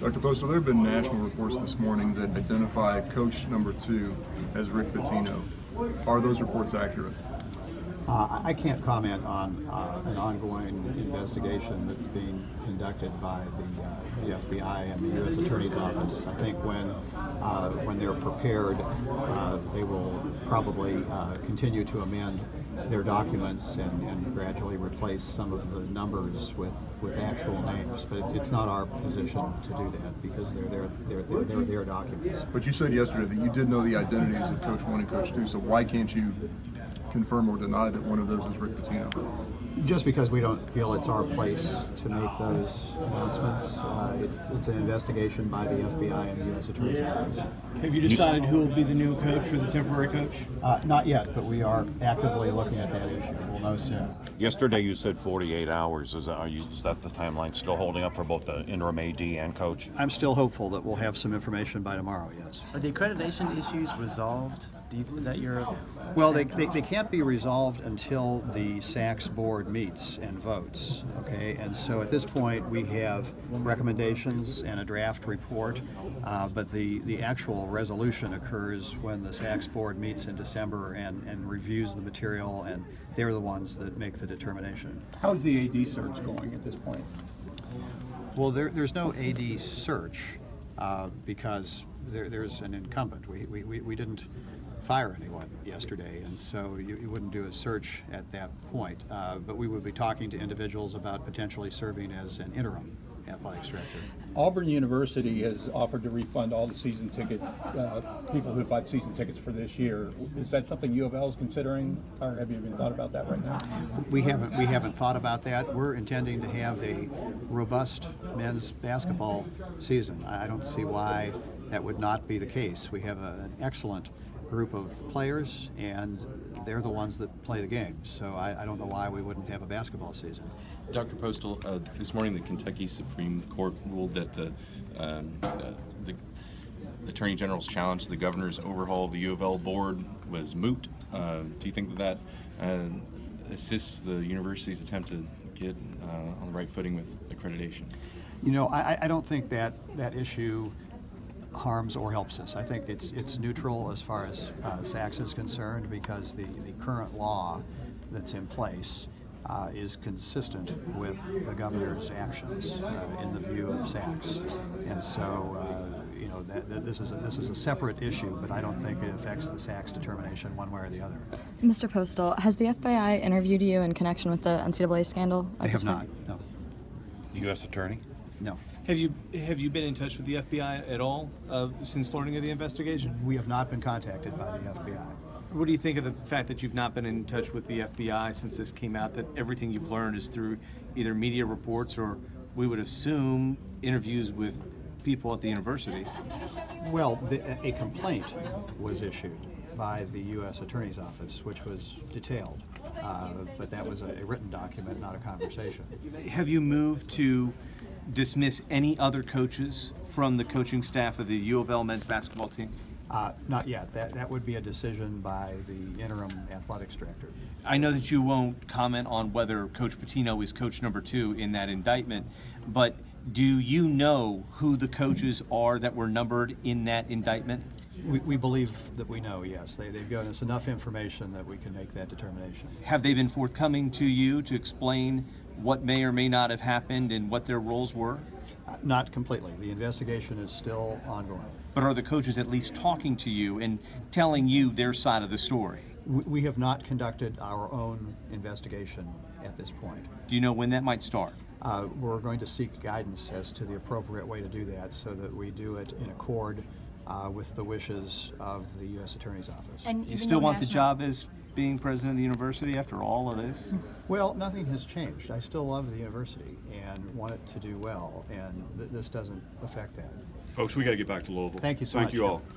Dr. Postel, there have been national reports this morning that identify Coach-2 as Rick Pitino. Are those reports accurate? I can't comment on an ongoing investigation that's being conducted by the FBI and the U.S. Attorney's Office. I think when they're prepared, they will probably continue to amend their documents and gradually replace some of the numbers with actual names. But it's not our position to do that because they're their documents. But you said yesterday that you did know the identities of Coach 1 and Coach 2, so why can't you confirm or deny that one of those is Rick Pitino? Just because we don't feel it's our place to make those announcements. It's an investigation by the FBI and the U.S. Attorney's Office. Have you decided who will be the new coach or the temporary coach? Not yet, but we are actively looking at that issue. We'll know soon. Yesterday you said 48 hours. Is that the timeline still holding up for both the interim AD and coach? I'm still hopeful that we'll have some information by tomorrow, yes. Are the accreditation issues resolved? Is that your... Well, they can't be resolved until the SACS board meets and votes, okay? And so at this point we have recommendations and a draft report, but the actual resolution occurs when the SACS board meets in December and reviews the material, and they're the ones that make the determination. How's the AD search going at this point? Well, there's no AD search because there's an incumbent. We didn't fire anyone yesterday, and so you wouldn't do a search at that point. But we would be talking to individuals about potentially serving as an interim athletics director. Auburn University has offered to refund all the season ticket people who bought season tickets for this year. Is that something U of L is considering, or have you even thought about that right now? We haven't thought about that. We're intending to have a robust men's basketball season. I don't see why that would not be the case. We have an excellent group of players, and they're the ones that play the game. So I don't know why we wouldn't have a basketball season. Dr. Postel, this morning the Kentucky Supreme Court ruled that the Attorney General's challenge to the governor's overhaul of the U of L board was moot. Do you think that assists the university's attempt to get on the right footing with accreditation? You know, I don't think that issue harms or helps us. I think it's neutral as far as SACS is concerned, because the current law that's in place is consistent with the governor's actions in the view of SACS, and so you know this is a separate issue, but I don't think it affects the SACS determination one way or the other. Mr. Postel, has the FBI interviewed you in connection with the NCAA scandal? They have not. No. U.S. Attorney? No. Have you been in touch with the FBI at all since learning of the investigation? We have not been contacted by the FBI. What do you think of the fact that you've not been in touch with the FBI since this came out, that everything you've learned is through either media reports or, we would assume, interviews with people at the university? Well, a complaint was issued by the U.S. Attorney's Office, which was detailed, but that was a written document, not a conversation. Have you moved to dismiss any other coaches from the coaching staff of the U of L men's basketball team? Not yet. That would be a decision by the interim athletics director. I know that you won't comment on whether Coach Pitino is coach number 2 in that indictment, but do you know who the coaches are that were numbered in that indictment? We believe that we know, yes. They've given us enough information that we can make that determination. Have they been forthcoming to you to explain what may or may not have happened and what their roles were? Not completely. The investigation is still ongoing. But are the coaches at least talking to you and telling you their side of the story? We have not conducted our own investigation at this point. Do you know when that might start? We're going to seek guidance as to the appropriate way to do that, so that we do it in accord with the wishes of the U.S. Attorney's Office. And you still want the job as being president of the university after all of this? Well, nothing has changed. I still love the university and want it to do well, and this doesn't affect that. Folks, we got to get back to Louisville. Thank you so much. Thank you all.